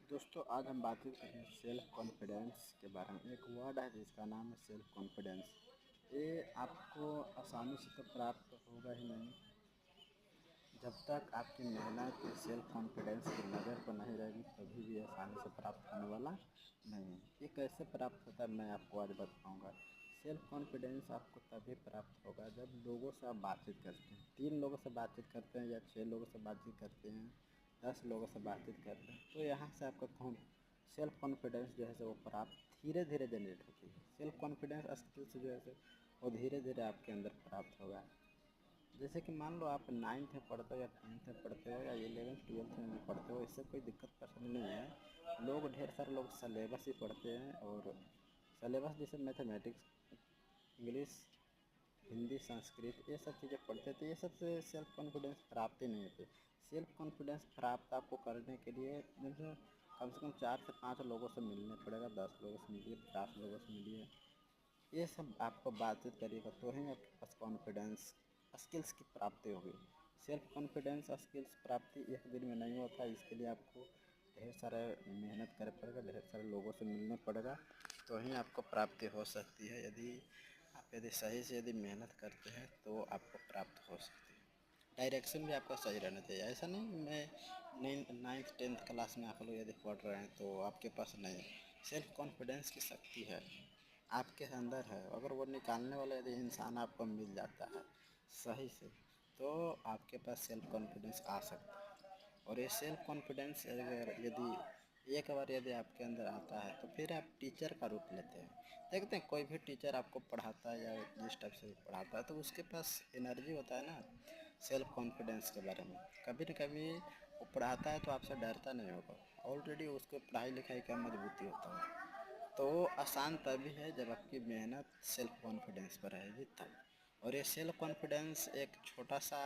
दोस्तों आज हम बातचीत करेंगे सेल्फ कॉन्फिडेंस के बारे में। एक वर्ड है जिसका नाम है सेल्फ कॉन्फिडेंस। ये आपको आसानी से तो प्राप्त होगा ही नहीं जब तक आपकी मेहनत सेल्फ कॉन्फिडेंस की नज़र पर नहीं रहेगी, कभी भी आसानी से प्राप्त होने वाला नहीं है। ये कैसे प्राप्त होता है मैं आपको आज बताऊंगा। सेल्फ कॉन्फिडेंस आपको तभी प्राप्त होगा जब लोगों से आप बातचीत करते हैं। 3 लोगों से बातचीत करते हैं या 6 लोगों से बातचीत करते हैं, 10 लोगों से बातचीत करते हैं, तो यहाँ से आपका सेल्फ कॉन्फिडेंस जो है वो प्राप्त धीरे धीरे जनरेट होती है। सेल्फ कॉन्फिडेंस स्किल्स जो है वो धीरे धीरे आपके अंदर प्राप्त होगा। जैसे कि मान लो आप 9th में पढ़ते हो या 10th में पढ़ते हो या 11th 12th में पढ़ते हो, इससे कोई दिक्कत परेशानी नहीं है। लोग ढेर सारे लोग सलेबस ही पढ़ते हैं, और सलेबस जैसे मैथमेटिक्स, इंग्लिश, हिंदी, संस्कृत, ये सब चीज़ें पढ़ते थे। ये सब से सेल्फ कॉन्फिडेंस प्राप्त ही नहीं होती। सेल्फ कॉन्फिडेंस प्राप्त आपको करने के लिए जैसे कम से कम 4 से 5 लोगों से मिलने पड़ेगा। 10 लोगों से मिलिए, 50 लोगों से मिलिए, ये सब आपको बातचीत करिएगा तो ही आपके पास कॉन्फिडेंस स्किल्स की प्राप्ति होगी। सेल्फ कॉन्फिडेंस स्किल्स प्राप्ति एक दिन में नहीं होता। इसके लिए आपको ढेर सारा मेहनत करना पड़ेगा, ढेर सारे लोगों से मिलने पड़ेगा, तो ही आपको प्राप्ति हो सकती है। यदि सही से यदि मेहनत करते हैं तो आपको प्राप्त हो सकती है। डायरेक्शन भी आपका सही रहना चाहिए। ऐसा नहीं मैं 9th 10th क्लास में आप लोग यदि पढ़ रहे हैं तो आपके पास नहीं सेल्फ कॉन्फिडेंस की शक्ति है, आपके अंदर है। अगर वो निकालने वाला यदि इंसान आपको मिल जाता है सही से, तो आपके पास सेल्फ कॉन्फिडेंस आ सकता है। और ये सेल्फ कॉन्फिडेंस अगर यदि आपके अंदर आता है तो फिर आप टीचर का रूप लेते हैं। देखते हैं कोई भी टीचर आपको पढ़ाता है या जिस टाइप से पढ़ाता है तो उसके पास एनर्जी होता है ना सेल्फ कॉन्फिडेंस के बारे में। कभी न कभी वो पढ़ाता है तो आपसे डरता नहीं होगा, ऑलरेडी उसको पढ़ाई लिखाई का मजबूती होता है। तो वो आसान तभी है जब आपकी मेहनत सेल्फ कॉन्फिडेंस पर रहेगी तब। और ये सेल्फ कॉन्फिडेंस एक छोटा सा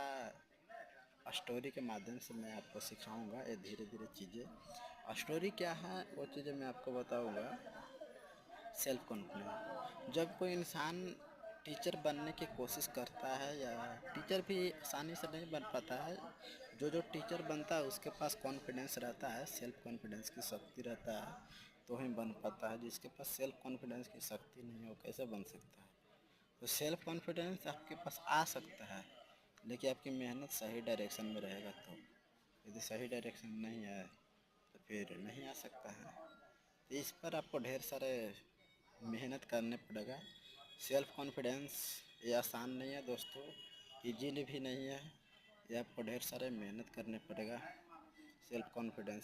स्टोरी के माध्यम से मैं आपको सिखाऊंगा। ये धीरे धीरे चीज़ें स्टोरी क्या है वो चीज़ें मैं आपको बताऊंगा। सेल्फ कॉन्फिडेंस जब कोई इंसान टीचर बनने की कोशिश करता है, या टीचर भी आसानी से नहीं बन पाता है। जो टीचर बनता है उसके पास कॉन्फिडेंस रहता है, सेल्फ कॉन्फिडेंस की शक्ति रहता है, तो ही बन पाता है। जिसके पास सेल्फ कॉन्फिडेंस की शक्ति नहीं है वो कैसे बन सकता है। तो सेल्फ कॉन्फिडेंस आपके पास आ सकता है, लेकिन आपकी मेहनत सही डायरेक्शन में रहेगा तो। यदि सही डायरेक्शन नहीं है तो फिर नहीं आ सकता है। तो इस पर आपको ढेर सारे मेहनत करने पड़ेगा। सेल्फ कॉन्फिडेंस ये आसान नहीं है दोस्तों, इजीली भी नहीं है। ये आपको ढेर सारे मेहनत करने पड़ेगा सेल्फ कॉन्फिडेंस